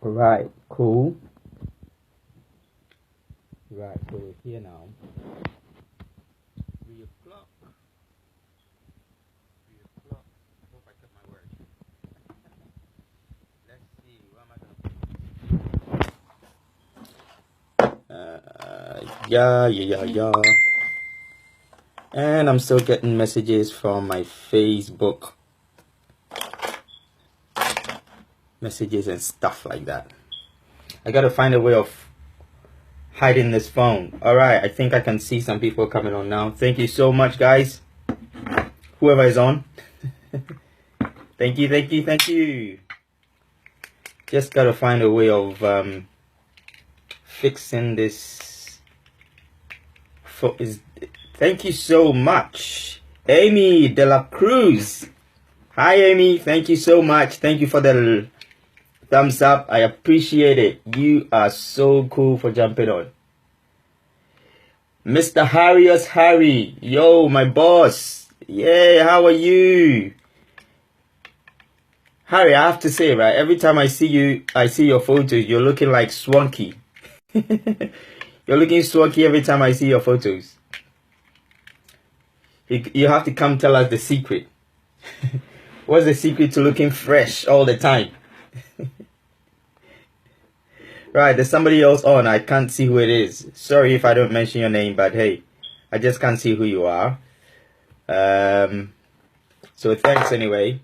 Right, cool. Right, so we're here now. 3 o'clock. 3 o'clock. Hope I kept my word. Let's see. What am I gonna yeah. And I'm still getting messages from my Facebook messages and stuff like that. I gotta find a way of hiding this phone. Alright, I think I can see some people coming on now. Thank you so much, guys. Whoever is on. Thank you. Just gotta find a way of fixing this. Thank you so much, Amy De La Cruz. Hi, Amy. Thank you so much. Thank you for the thumbs up. I appreciate it. You are so cool for jumping on. Mr. Harry. Yo, my boss. Yeah, how are you? Harry, I have to say, right, every time I see you, I see your photos, you're looking like Swanky. You're looking swanky every time I see your photos. You have to come tell us the secret. What's the secret to looking fresh all the time? Right, there's somebody else on. I can't see who it is. Sorry if I don't mention your name, but hey, I just can't see who you are. So thanks anyway.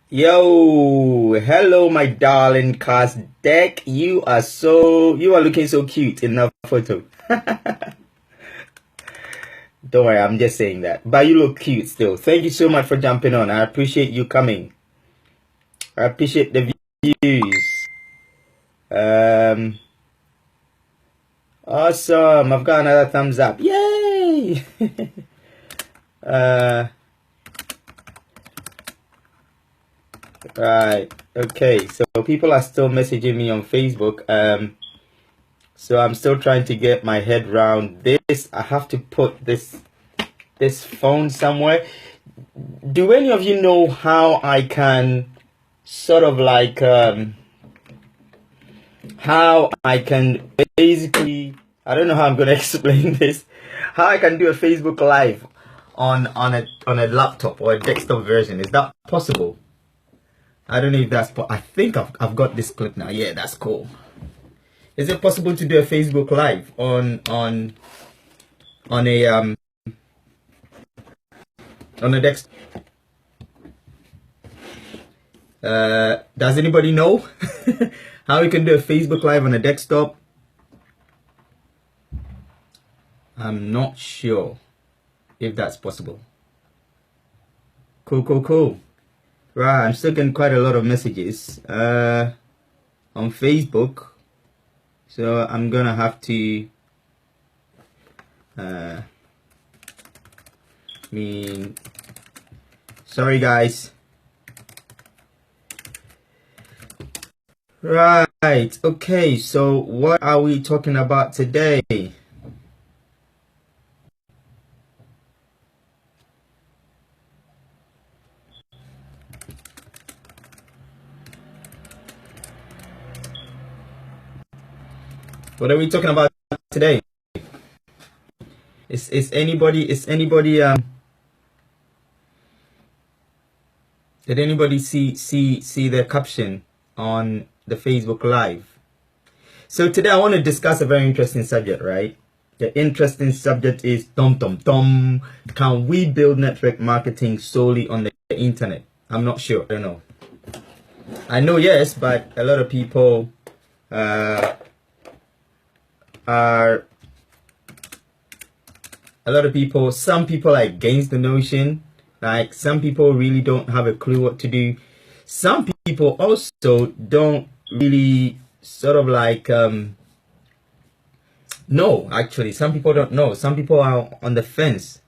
Yo, hello my darling Cas Deck. You are looking so cute in that photo. Don't worry, I'm just saying that. But you look cute still. Thank you so much for jumping on. I appreciate you coming. I appreciate the views. Awesome. I've got another thumbs up. Yay! Right. Okay. So people are still messaging me on Facebook. So I'm still trying to get my head around this. I have to put this phone somewhere. Do any of you know how I can sort of like how I can basically, I don't know how I'm gonna explain this, how I can do a Facebook Live on a laptop or a desktop version? Is that possible? I don't know if that's I think I've got this clip now. Yeah, that's cool. Is it possible to do a Facebook Live on a desktop? Does anybody know how we can do a Facebook Live on a desktop? I'm not sure if that's possible. Cool. Right, I'm still getting quite a lot of messages on Facebook, so I'm gonna have to sorry guys. Right, okay, so what are we talking about today? What are we talking about today? Is anybody did anybody see the caption on the Facebook Live? So today I want to discuss a very interesting subject, right? The interesting subject is can we build network marketing solely on the internet? I'm not sure. I don't know. I know yes, but a lot of people some people are against the notion. Like, some people really don't have a clue what to do. Some people also don't really sort of like know. Actually, some people don't know. Some people are on the fence.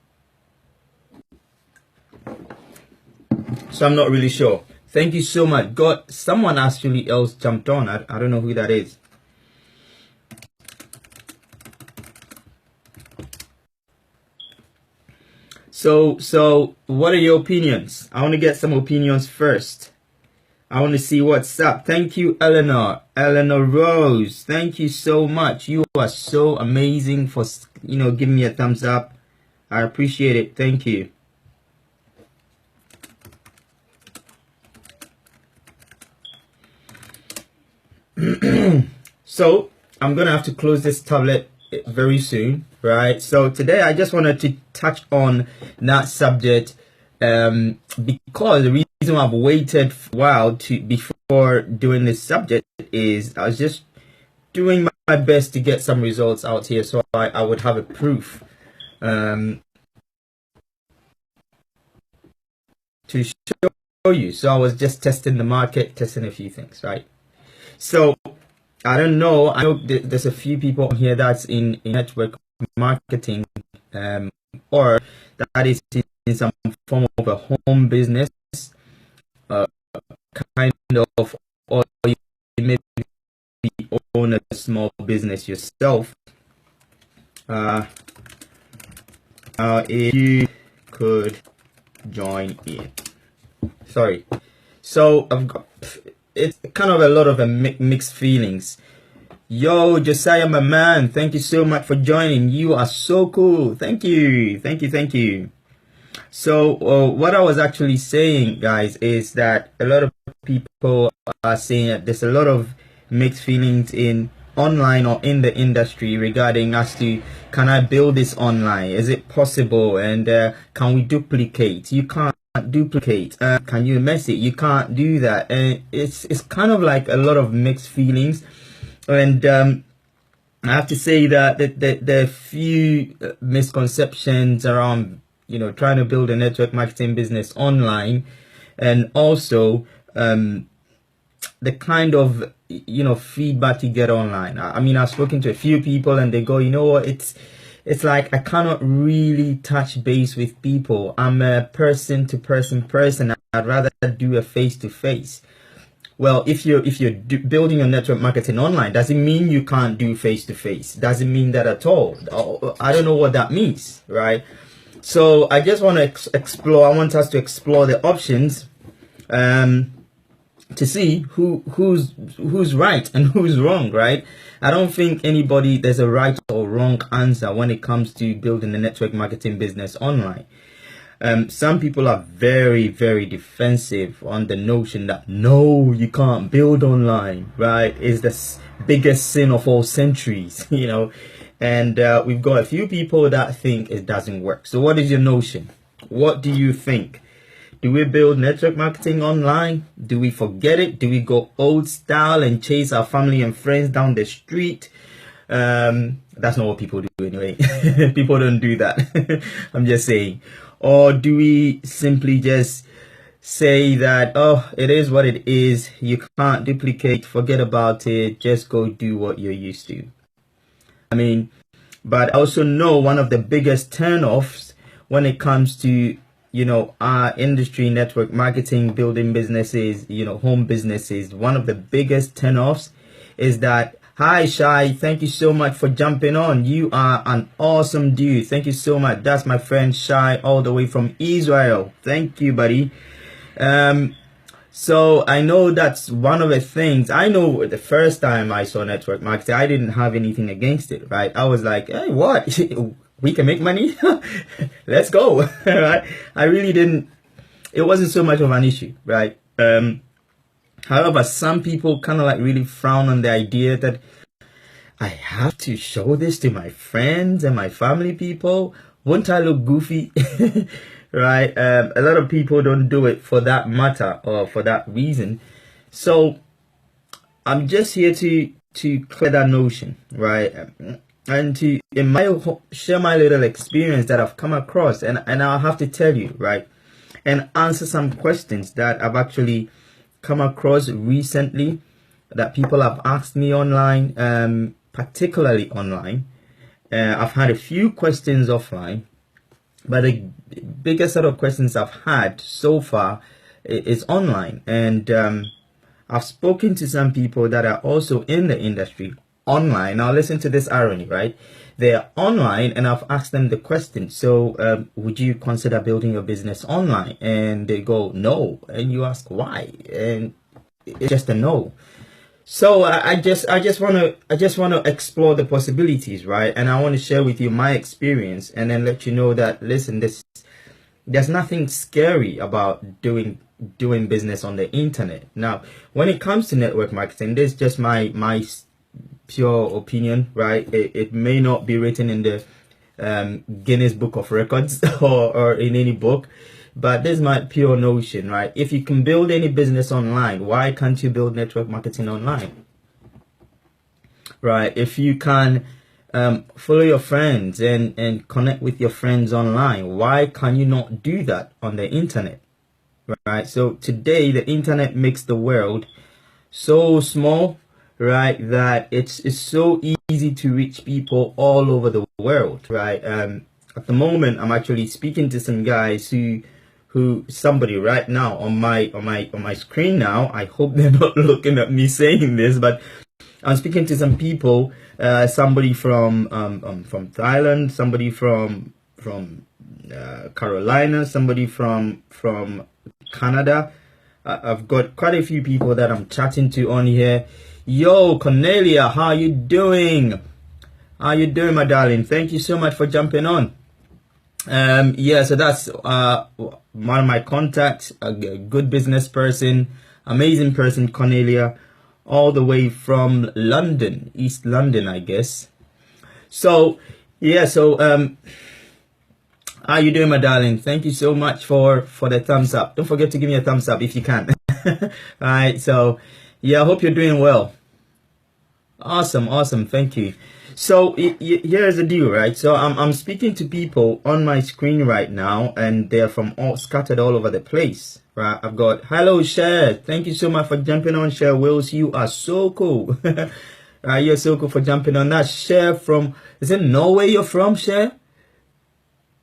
So I'm not really sure. Thank you so much. God, someone actually else jumped on. I don't know who that is. So what are your opinions? I want to get some opinions first. I want to see what's up. Thank you, Eleanor. Eleanor Rose. Thank you so much. You are so amazing for, giving me a thumbs up. I appreciate it. Thank you. So I'm gonna have to close this tablet very soon, right? So today I just wanted to touch on that subject because the reason I've waited for a while before doing this subject is I was just doing my best to get some results out here, so I would have a proof to show you. So I was just testing the market, testing a few things, right? So I don't know. I know there's a few people here that's in network marketing, or that is in some form of a home business, kind of, or you maybe own a small business yourself. If you could join in. Sorry. So I've got. It's kind of a lot of mixed feelings. Yo, Josiah, my man, thank you so much for joining. You are so cool. Thank you. So what I was actually saying, guys, is that a lot of people are saying that there's a lot of mixed feelings in online or in the industry regarding as to, can I build this online? Is it possible? And can we duplicate? You can't duplicate. Can you mess it? You can't do that. And it's kind of like a lot of mixed feelings. And I have to say that there are few misconceptions around, trying to build a network marketing business online, and also the kind of feedback you get online. I mean, I've spoken to a few people and they go, you know what, it's like I cannot really touch base with people. I'm a person to person. I'd rather do a face to face. Well, if you're building your network marketing online, does it mean you can't do face to face? Doesn't mean that at all. I don't know what that means, right? So I just want to explore. I want us to explore the options, to see who's right and who's wrong, right? I don't think there's a right or wrong answer when it comes to building a network marketing business online. Some people are very, very defensive on the notion that no, you can't build online, right? It's the biggest sin of all centuries, and we've got a few people that think it doesn't work. So what is your notion? What do you think? Do we build network marketing online? Do we forget it? Do we go old style and chase our family and friends down the street? That's not what people do anyway. People don't do that. I'm just saying. Or do we simply just say that, oh, it is what it is. You can't duplicate. Forget about it. Just go do what you're used to. I mean, but I also know one of the biggest turnoffs when it comes to our industry, network marketing, building businesses, home businesses, one of the biggest turnoffs is that, hi Shai, thank you so much for jumping on. You are an awesome dude. Thank you so much. That's my friend Shai, all the way from Israel. Thank you, buddy. So I know that's one of the things. I know the first time I saw network marketing, I didn't have anything against it, right? I was like, hey, what? We can make money. Let's go. Right? I really didn't. It wasn't so much of an issue, right? However, some people kind of like really frown on the idea that I have to show this to my friends and my family people. Won't I look goofy? Right? A lot of people don't do it for that matter or for that reason. So I'm just here to clear that notion, right? And to share my little experience that I've come across, and I'll have to tell you, right, and answer some questions that I've actually come across recently that people have asked me online, particularly online. I've had a few questions offline, but the biggest set of questions I've had so far is online, and I've spoken to some people that are also in the industry online. Now listen to this irony, right? They're online and I've asked them the question, so would you consider building your business online? And they go, no. And you ask why, and it's just a no. So I just want to explore the possibilities, right? And I want to share with you my experience, and then let you know that, listen, there's nothing scary about doing business on the internet. Now, when it comes to network marketing, this is just my pure opinion, right? It may not be written in the Guinness Book of Records or in any book, but this is my pure notion, right? If you can build any business online, why can't you build network marketing online? Right? If you can follow your friends and connect with your friends online, why can you not do that on the internet? Right? So today the internet makes the world so small, right, that it's so easy to reach people all over the world, right? At the moment I'm actually speaking to some guys who somebody right now on my screen now. I hope they're not looking at me saying this, but I'm speaking to some people, somebody from Thailand, somebody from Carolina, somebody from Canada. I've got quite a few people that I'm chatting to on here. Yo, Cornelia, how you doing? How you doing, my darling? Thank you so much for jumping on. Yeah, so that's one of my contacts, a good business person, amazing person, Cornelia, all the way from London, East London, I guess. So yeah, so how you doing, my darling? Thank you so much for the thumbs up. Don't forget to give me a thumbs up if you can. All right, so yeah, I hope you're doing well. Awesome, thank you. So here's the deal, right? So I'm speaking to people on my screen right now, and they're from scattered all over the place, right? I've got, hello, Cher. Thank you so much for jumping on, Cher Wills. You are so cool. You're so cool for jumping on. That Cher from, is it Norway you're from, Cher?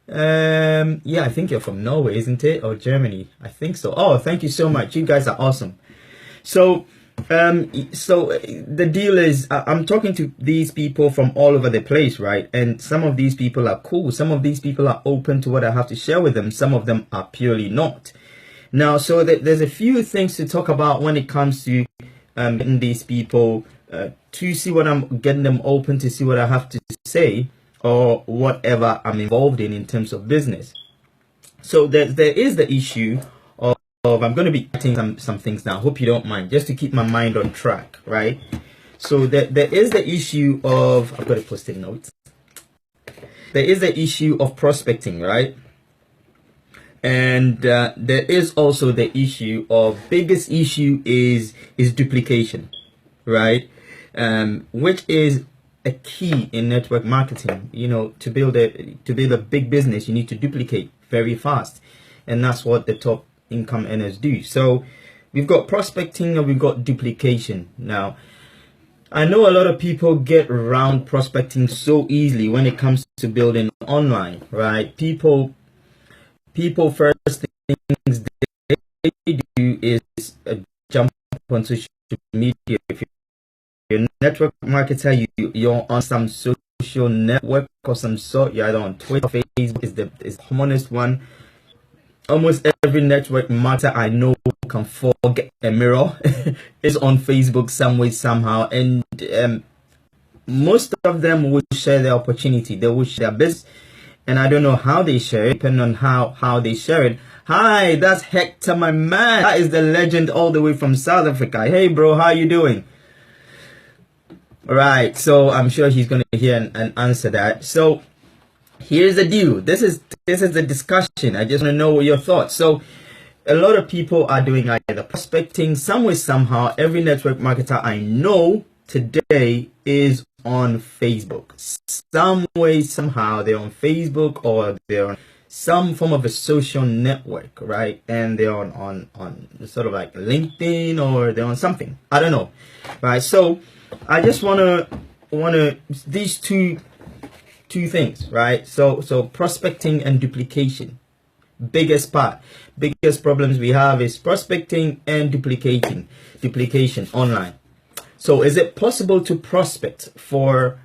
Yeah, I think you're from Norway, isn't it? Or Germany? I think so. Oh, thank you so much. You guys are awesome. So the deal is, I'm talking to these people from all over the place, right? And some of these people are cool. Some of these people are open to what I have to share with them. Some of them are purely not. Now, so there's a few things to talk about when it comes to getting these people to see what I'm getting them open to see what I have to say, or whatever I'm involved in terms of business. So there is the issue of I'm going to be writing some things now. Hope you don't mind, just to keep my mind on track, right? So there is the issue of, I've got a post-it note. There is the issue of prospecting, right? And there is also the issue of, biggest issue is duplication, right? Which is a key in network marketing. You know, to build a big business, you need to duplicate very fast, and that's what the top income earners do. So we've got prospecting and we've got duplication. Now, I know a lot of people get around prospecting so easily when it comes to building online, right? People first things they do is jump on social media. If you're a network marketer, you're on some social network of some sort. You're either on Twitter, Facebook is the commonest one. Almost every network marketer I know can forget a mirror is on Facebook some way, somehow. And most of them will share their opportunity. They will share their business. And I don't know how they share it, depending on how they share it. Hi, that's Hector, my man. That is the legend all the way from South Africa. Hey, bro, how you doing? All right, so I'm sure he's going to hear and answer that. So here's the deal. This is the discussion. I just want to know your thoughts. So a lot of people are doing either prospecting some way, somehow. Every network marketer I know today is on Facebook. Some way, somehow, they're on Facebook, or they're on some form of a social network, right? And they're on sort of like LinkedIn, or they're on something. I don't know, right? So I just wanna these two things, right? So prospecting and duplication. Biggest problems we have is prospecting and duplication online. So is it possible to prospect for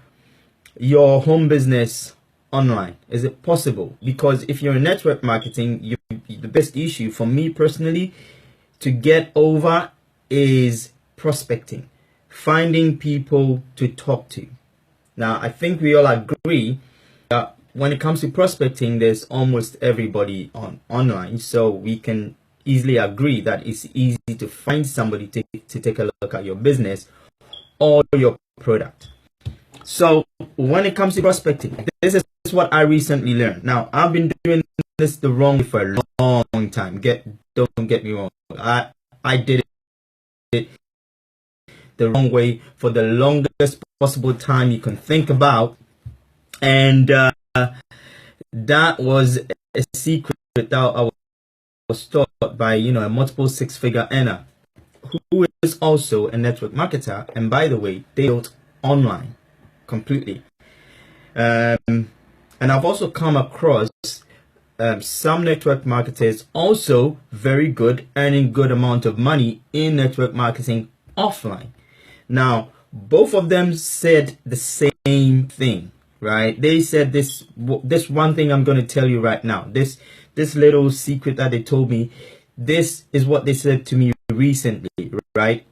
your home business online? Is it possible? Because if you're in network marketing, the best issue for me personally to get over is prospecting, finding people to talk to. Now, I think we all agree that when it comes to prospecting, there's almost everybody online, so we can easily agree that it's easy to find somebody to take a look at your business or your product. So when it comes to prospecting, this is what I recently learned. Now, I've been doing this the wrong way for a long time. Don't get me wrong. I did it the wrong way for the longest possible time you can think about, and that was a secret that I was taught by a multiple six-figure earner who is also a network marketer, and by the way, they built online completely. And I've also come across some network marketers also very good, earning good amount of money in network marketing offline. Now, both of them said the same thing, right? They said this one thing I'm going to tell you right now. This little secret that they told me, this is what they said to me recently, right?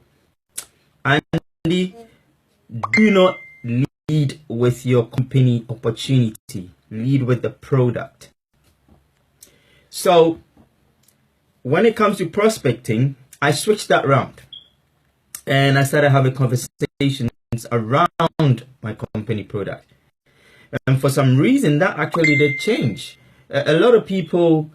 Andy, do not lead with your company opportunity. Lead with the product. So when it comes to prospecting, I switched that around and I started having conversations around my company product. And for some reason, that actually did change. A lot of people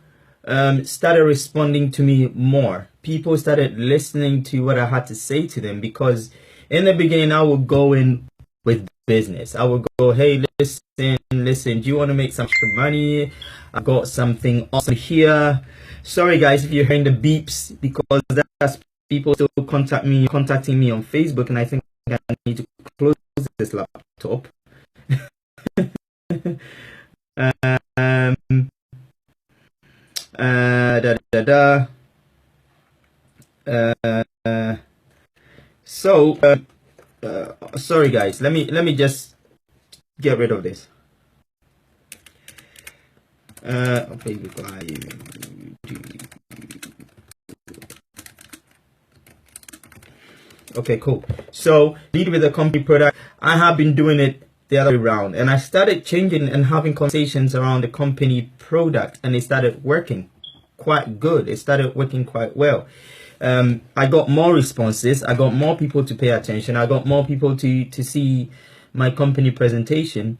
started responding to me more. People started listening to what I had to say to them, because in the beginning, I would go in with business. I would go, hey, listen, do you want to make some extra money? I got something awesome here. Sorry guys if you're hearing the beeps, because that's people still contacting me on Facebook, and I think I need to close this laptop. Sorry guys, let me just get rid of this. Okay, cool. So lead with a company product. I have been doing it the other way around, and I started changing and having conversations around the company product, and it started working quite good. It started working quite well. I got more responses. I got more people to pay attention. I got more people to see my company presentation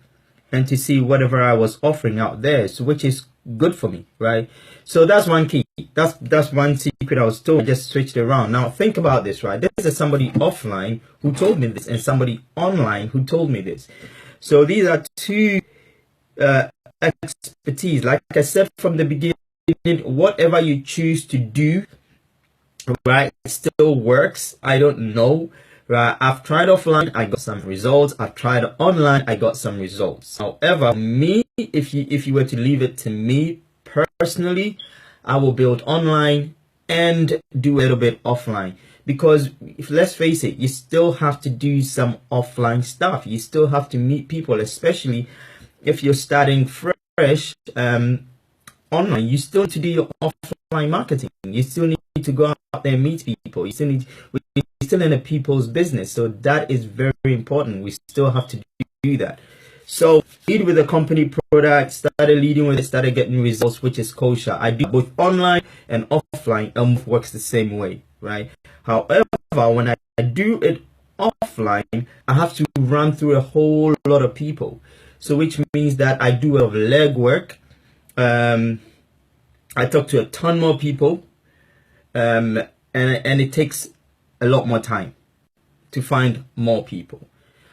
and to see whatever I was offering out there, so which is good for me, right? So that's one key. That's one secret I was told. I just switched it around. Now think about this, right? This is somebody offline who told me this, and somebody online who told me this. So these are two expertise. Like I said from the beginning, whatever you choose to do, right, still works. I don't know, right? I've tried offline, I got some results. I've tried online, I got some results. However, me, if you were to leave it to me personally, I will build online and do a little bit offline, because if, let's face it, you still have to do some offline stuff. You still have to meet people, especially if you're starting fresh online. You still need to do your offline marketing. You still need to go out there and meet people. We're still in a people's business, so that is very, very important. We still have to do that. So lead with a company product, started leading with it, started getting results, which is kosher. I do both online and offline, and works the same way, right? However, when I do it offline, I have to run through a whole lot of people, so which means that I do a lot of legwork. I talk to a ton more people, and it takes a lot more time to find more people.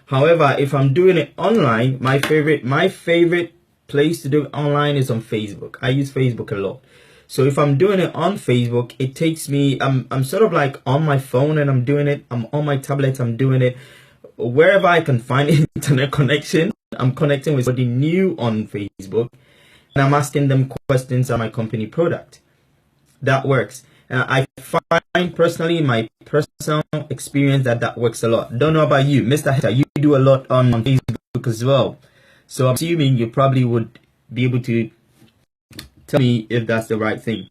However, if I'm doing it online, my favorite place to do it online is on Facebook. I use Facebook a lot. So if I'm doing it on Facebook, it takes me, I'm sort of like on my phone and I'm doing it. I'm on my tablet, I'm doing it. Wherever I can find internet connection, I'm connecting with somebody new on Facebook, and I'm asking them questions on my company product. That works. I find personally, in my personal experience, that works a lot. Don't know about you, Mr. Hector. You do a lot on Facebook as well, so I'm assuming you probably would be able to tell me if that's the right thing.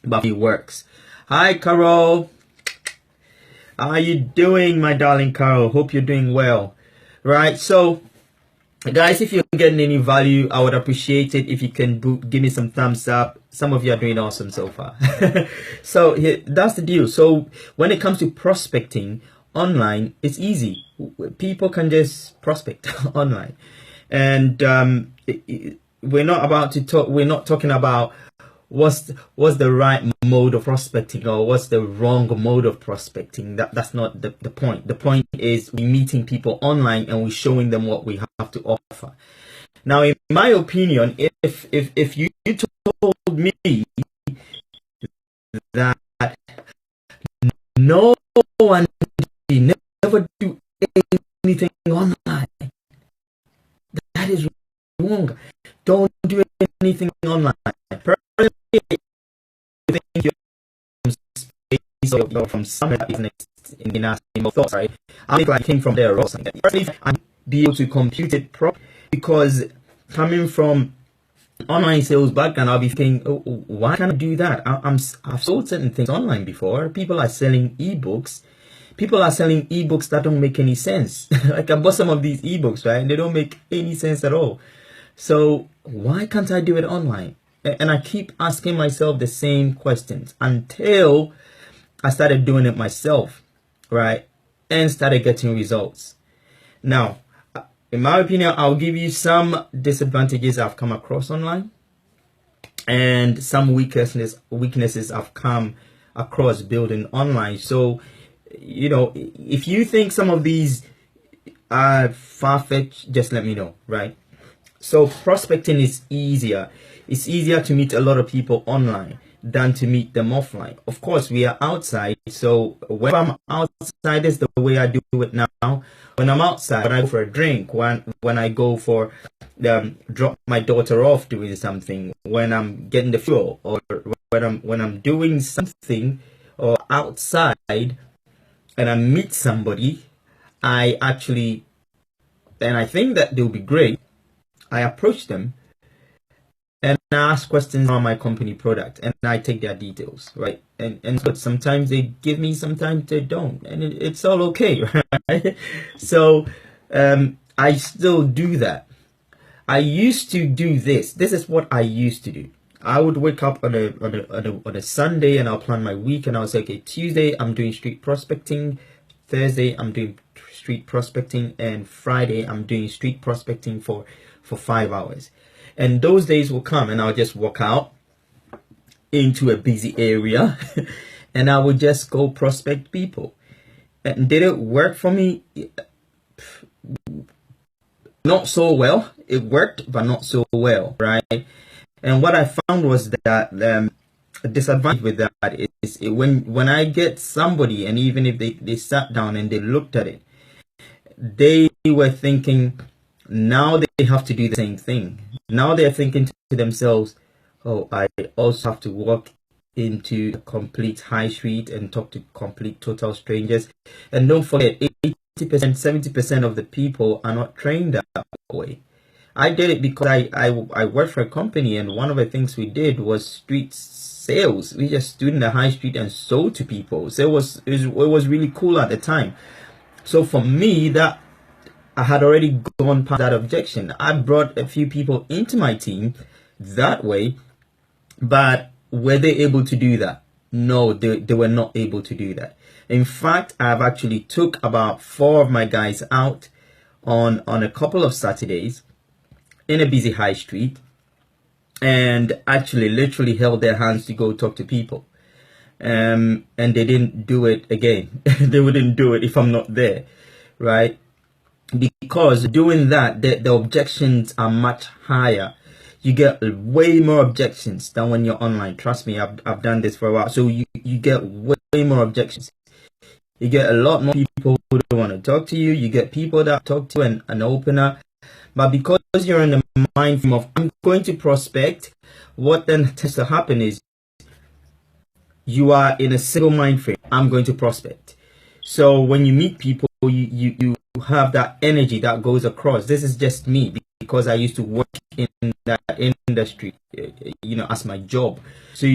But it works. Hi, Carol. How are you doing, my darling Carol? Hope you're doing well. Right, so guys, if you're getting any value, I would appreciate it if you can give me some thumbs up. Some of you are doing awesome so far. So that's the deal. So when it comes to prospecting online, it's easy. People can just prospect online, and we're not about to talk. We're not talking about what's the right mode of prospecting or what's the wrong mode of prospecting. That's not the point. The point is we meeting people online and we showing them what we have to offer. Now, in my opinion, if you told me that no one never do anything online, that is wrong. Don't do anything online. From somewhere in our thoughts, right? I think like came from there or something. Personally, I be able to compute it properly because coming from online sales background, I'll be thinking, oh, why can't I do that? I've sold certain things online before. People are selling ebooks. People are selling ebooks that don't make any sense. Like I bought some of these ebooks, right? And they don't make any sense at all. So why can't I do it online? And I keep asking myself the same questions until I started doing it myself, right? And started getting results. Now, in my opinion, I'll give you some disadvantages I've come across online and some weaknesses I've come across building online. So, you know, if you think some of these are far-fetched, just let me know, right? So prospecting is easier. It's easier to meet a lot of people online than to meet them offline. Of course, we are outside, so when I'm outside, is the way I do it now. When I'm outside, when I go for a drink, when I go for drop my daughter off doing something, when I'm getting the fuel, or when I'm doing something or outside and I meet somebody, I actually, and I think that they'll be great, I approach them and ask questions on my company product and I take their details, right? And but sometimes they give me, sometimes they don't, and it's all okay, right? So I still do that. I used to do this. This is what I used to do. I would wake up on a Sunday and I'll plan my week and I'll say, okay, Tuesday I'm doing street prospecting, Thursday I'm doing street prospecting, and Friday I'm doing street prospecting for 5 hours. And those days will come and I'll just walk out into a busy area and I would just go prospect people. And did it work for me? Not so well. It worked, but not so well, right? And what I found was that a disadvantage with that is when I get somebody, and even if they sat down and they looked at it, they were thinking, now they have to do the same thing. Now they're thinking to themselves, oh, I also have to walk into a complete high street and talk to complete total strangers. And don't forget, 80%, 70% of the people are not trained that way. I did it because I worked for a company, and one of the things we did was street sales. We just stood in the high street and sold to people. So it was really cool at the time. So for me, that I had already gone past that objection. I brought a few people into my team that way, but were they able to do that? No, they were not able to do that. In fact, I've actually took about 4 of my guys out on a couple of Saturdays in a busy high street and actually literally held their hands to go talk to people. And they didn't do it again. They wouldn't do it if I'm not there, right? Because doing that, the objections are much higher. You get way more objections than when you're online. Trust me, I've done this for a while. So you get way more objections. You get a lot more people who don't want to talk to you. You get people that talk to an opener. But because you're in the mind frame of, I'm going to prospect, what then tends to happen is you are in a single mind frame. I'm going to prospect. So when you meet people, you have that energy that goes across. This is just me because I used to work in that industry, you know, as my job. So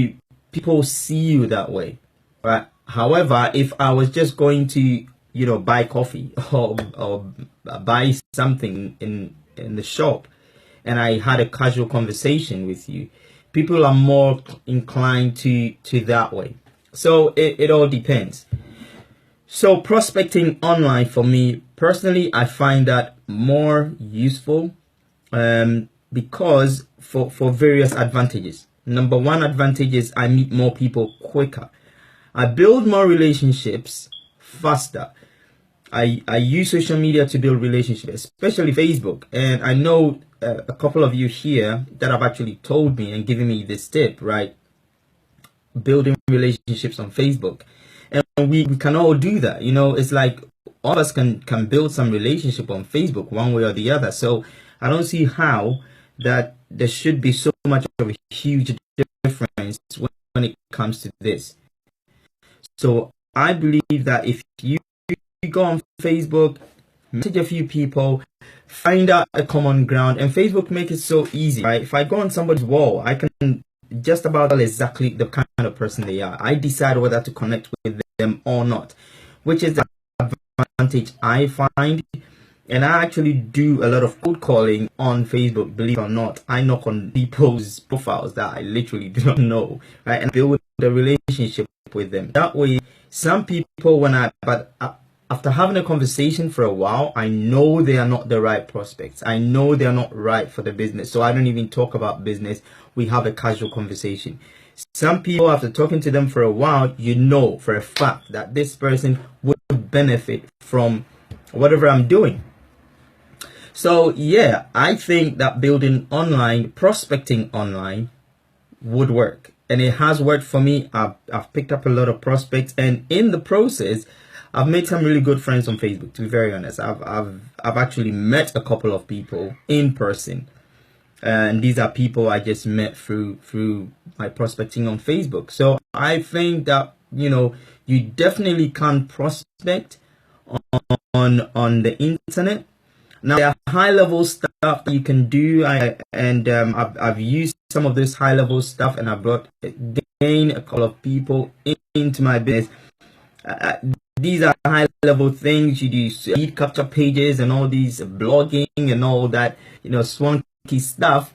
people see you that way, right? However, if I was just going to, you know, buy coffee or buy something in the shop, and I had a casual conversation with you, people are more inclined to that way. So it all depends. So prospecting online, for me personally, I find that more useful, because for various advantages. Number one advantage is I meet more people quicker. I build more relationships faster. I use social media to build relationships, especially Facebook. And I know a couple of you here that have actually told me and given me this tip, right? Building relationships on Facebook. And we can all do that. You know, it's like all of us can build some relationship on Facebook one way or the other. So I don't see how that there should be so much of a huge difference when it comes to this. So I believe that if you go on Facebook, message a few people, find out a common ground, and Facebook makes it so easy, right? If I go on somebody's wall, I can just about tell exactly the kind of person they are. I decide whether to connect with them or not, which is the advantage I find. And I actually do a lot of cold calling on Facebook, believe it or not. I knock on people's profiles that I literally do not know, right? And build a relationship with them. That way, some people, after having a conversation for a while, I know they are not the right prospects. I know they are not right for the business. So I don't even talk about business. We have a casual conversation. Some people, after talking to them for a while, you know for a fact that this person would benefit from whatever I'm doing. So yeah, I think that building online, prospecting online would work. And it has worked for me. I've picked up a lot of prospects, and in the process, I've made some really good friends on Facebook, to be very honest. I've actually met a couple of people in person. And these are people I just met through my prospecting on Facebook. So I think that, you know, you definitely can prospect on the internet. Now, there are high-level stuff you can do, I've used some of this high-level stuff, and I brought again a couple of people into my business. These are high-level things. You do lead capture pages and all these blogging and all that, you know, swanky stuff.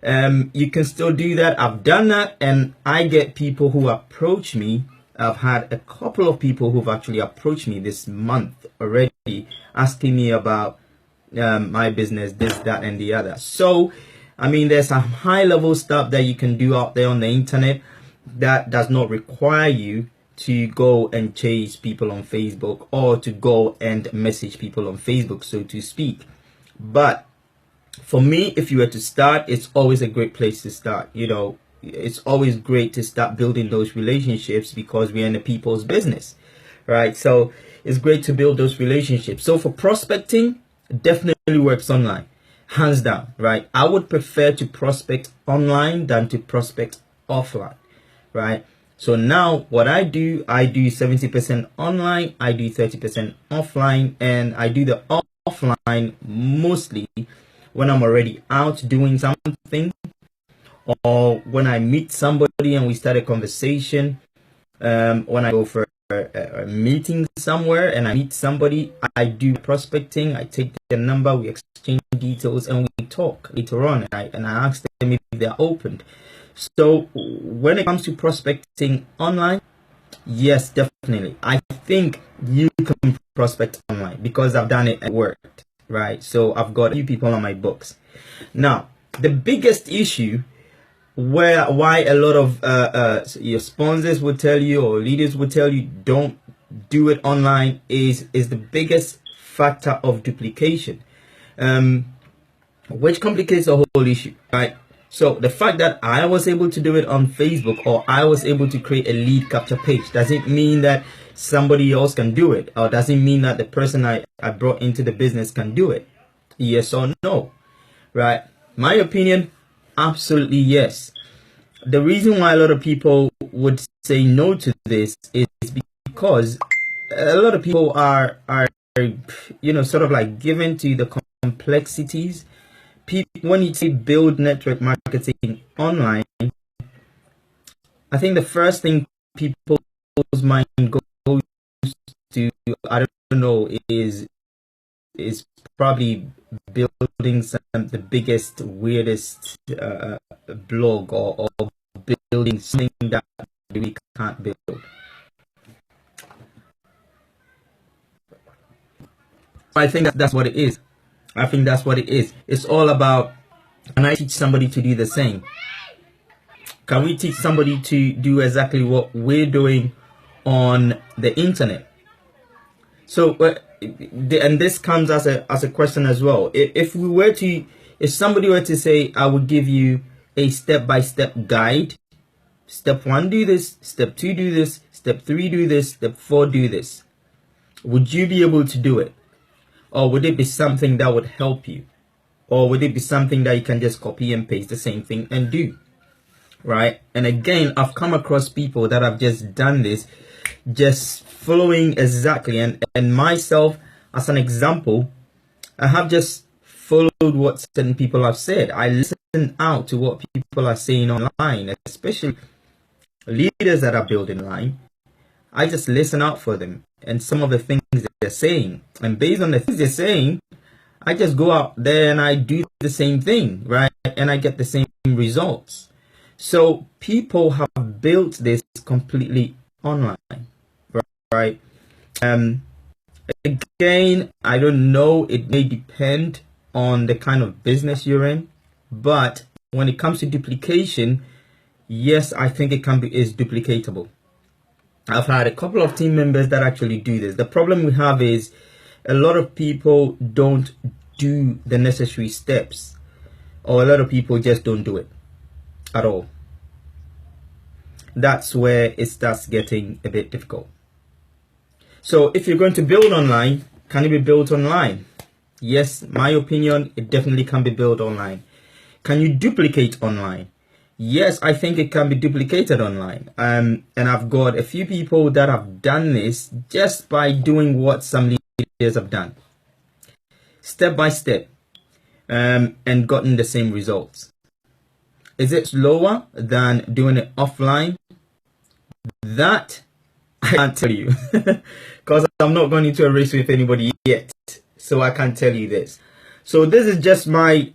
You can still do that. I've done that, and I get people who approach me. I've had a couple of people who've actually approached me this month already, asking me about my business, this, that, and the other. So, I mean, there's some high-level stuff that you can do out there on the internet that does not require you to go and chase people on Facebook or to go and message people on Facebook, so to speak. But for me, if you were to start, it's always a great place to start. You know, it's always great to start building those relationships because we're in the people's business, right? So it's great to build those relationships. So for prospecting, definitely works online, hands down, right? I would prefer to prospect online than to prospect offline, right? So now what I do 70% online, I do 30% offline, and I do the offline mostly when I'm already out doing something, or when I meet somebody and we start a conversation. When I go for a meeting somewhere and I meet somebody, I do prospecting. I take their number, we exchange details, and we talk later on. And I ask them if they're open. So when it comes to prospecting online, yes, definitely. I think you can prospect online because I've done it and it worked, right? So I've got a few people on my books. Now, the biggest issue why a lot of your sponsors would tell you or leaders would tell you don't do it online is the biggest factor of duplication, which complicates the whole issue, right? So the fact that I was able to do it on Facebook, or I was able to create a lead capture page, doesn't mean that somebody else can do it, or doesn't mean that the person I brought into the business can do it. Yes or no, right? My opinion, absolutely yes. The reason why a lot of people would say no to this is because a lot of people are you know, sort of like given to the complexities. When you say build network marketing online, I think the first thing people's mind goes to, I don't know, is probably building the biggest, weirdest blog, or building something that we can't build. I think that's what it is. I think that's what it is. It's all about, can I teach somebody to do the same? Can we teach somebody to do exactly what we're doing on the internet? So, and this comes as a question as well. If somebody were to say, I would give you a step-by-step guide, step 1 do this, step 2 do this, step 3 do this, step 4 do this, would you be able to do it? Or would it be something that would help you? Or would it be something that you can just copy and paste the same thing and do? Right? And again, I've come across people that have just done this, just following exactly, and myself as an example, I have just followed what certain people have said. I listen out to what people are saying online, especially leaders that are building online. I just listen out for them and some of the things that they're saying, and based on the things they're saying, I just go out there and I do the same thing, right? And I get the same results. So people have built this completely online, right? Again, I don't know, it may depend on the kind of business you're in, but when it comes to duplication, yes, I think is duplicatable. I've had a couple of team members that actually do this. The problem we have is a lot of people don't do the necessary steps, or a lot of people just don't do it at all. That's where it starts getting a bit difficult. So if you're going to build online, can it be built online? Yes, my opinion, it definitely can be built online. Can you duplicate online? Yes, I think it can be duplicated online. And I've got a few people that have done this just by doing what some leaders have done, step by step, and gotten the same results. Is it slower than doing it offline? That I can't tell you, because I'm not going into a race with anybody yet, so I can't tell you this. So this is just my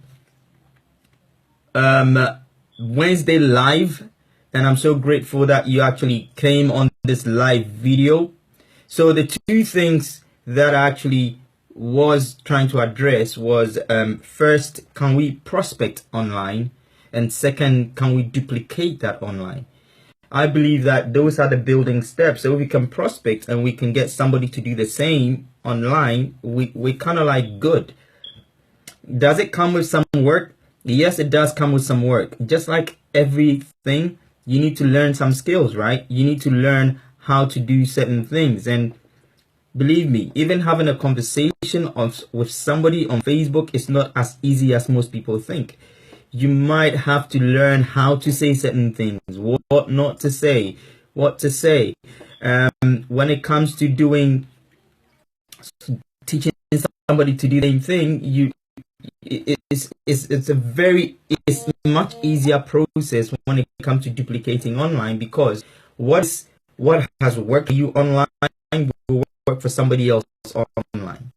Wednesday live, and I'm so grateful that you actually came on this live video. So the two things that I actually was trying to address was, first, can we prospect online? And second, can we duplicate that online? I believe that those are the building steps. So we can prospect and we can get somebody to do the same online. We're kind of like good. Does it come with some work? Yes, it does come with some work. Just like everything, you need to learn some skills, right? You need to learn how to do certain things. And believe me, even having a conversation with somebody on Facebook is not as easy as most people think. You might have to learn how to say certain things, what not to say, what to say. When it comes to teaching somebody to do the same thing, it's a much easier process when it comes to duplicating online, because what has worked for you online will work for somebody else online.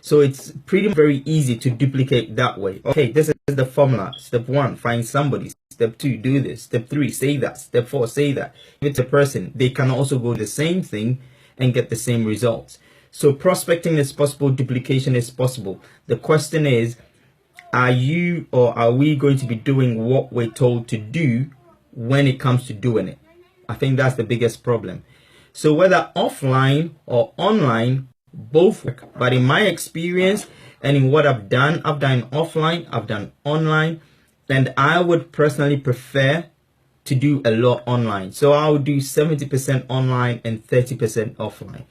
So it's very easy to duplicate that way. Okay, this is the formula. Step 1, find somebody. Step 2, do this. Step 3, say that. Step 4, say that. If it's a person, they can also go the same thing and get the same results. So prospecting is possible, duplication is possible. The question is, are you or are we going to be doing what we're told to do when it comes to doing it? I think that's the biggest problem. So whether offline or online, both work. But in my experience and in what I've done offline, I've done online, and I would personally prefer to do a lot online. So I would do 70% online and 30% offline.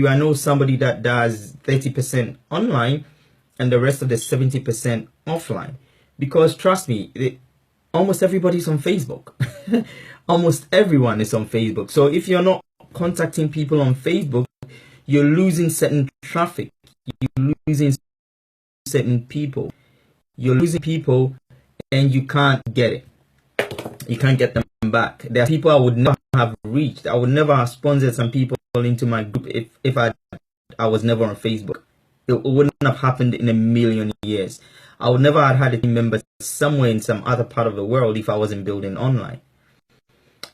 I know somebody that does 30% online and the rest of the 70% offline, because trust me, almost everybody's on Facebook. Almost everyone is on Facebook. So if you're not contacting people on Facebook, you're losing certain traffic. You're losing certain people. You're losing people and you can't get it. You can't get them back. There are people I would never have reached. I would never have sponsored some people into my group if I was never on Facebook. It wouldn't have happened in a million years. I would never have had a team member somewhere in some other part of the world if I wasn't building online.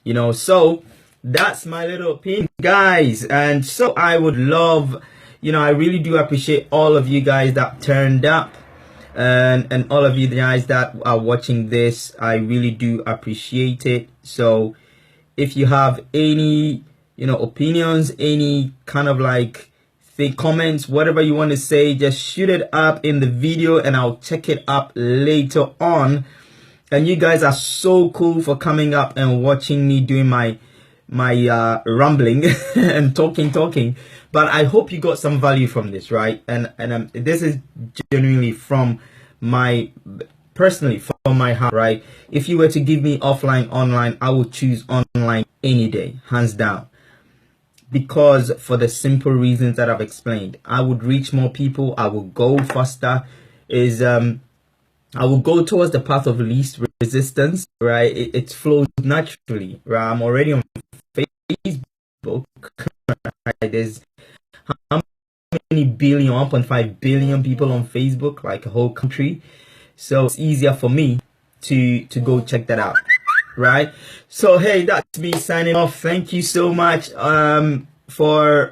You know, so that's my little opinion, guys. And so I would love, you know, I really do appreciate all of you guys that turned up, and all of you guys that are watching this. I really do appreciate it. So if you have any, you know, opinions, any kind of like comments, whatever you want to say, just shoot it up in the video and I'll check it up later on. And you guys are so cool for coming up and watching me doing my rambling and talking. But I hope you got some value from this, right? And this is genuinely from my personally from my heart, right? If you were to give me offline, online, I would choose online any day, hands down. Because for the simple reasons that I've explained, I would reach more people. I will go faster. I will go towards the path of least resistance, right? It flows naturally, right? I'm already on Facebook, right? There's how many billion, 1.5 billion people on Facebook, like a whole country. So it's easier for me to go check that out, right? So hey, that's me signing off. Thank you so much for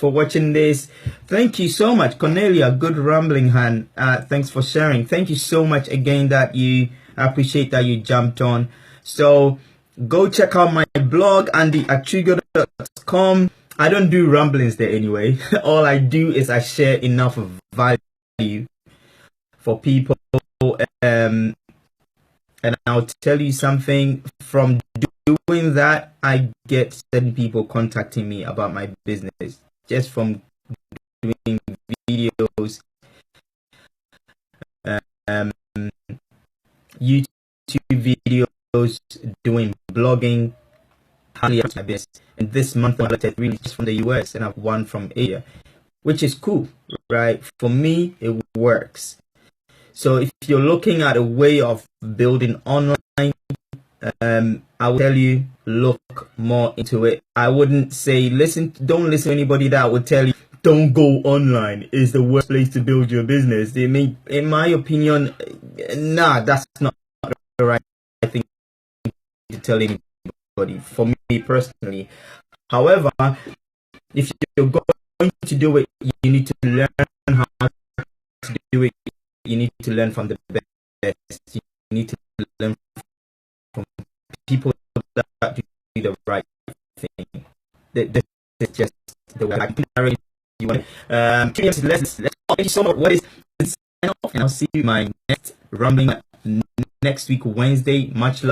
watching this. Thank you so much, Cornelia, good rambling hand. Thanks for sharing. Thank you so much again that I appreciate that you jumped on. So go check out my blog, andyachugo.com. I don't do ramblings there anyway. All I do is I share enough value for people, and I'll tell you something, from doing that, I get certain people contacting me about my business just from doing videos, YouTube videos, doing blogging. And this month I collected really just from the US, and I've one from Asia, which is cool, right? For me, it works. So if you're looking at a way of building online, I will tell you, look more into it. I wouldn't say don't listen to anybody that would tell you don't go online is the worst place to build your business. They may, in my opinion, nah, that's not the right thing to tell anybody, for me personally. However, if you're going to do it, you need to learn how to do it. You need to learn from the best. You need to learn from people that do the right thing. This is just the way you want it. Let's thank you so much. What is sign off, and I'll see you in my next rambling next week, Wednesday. Much love.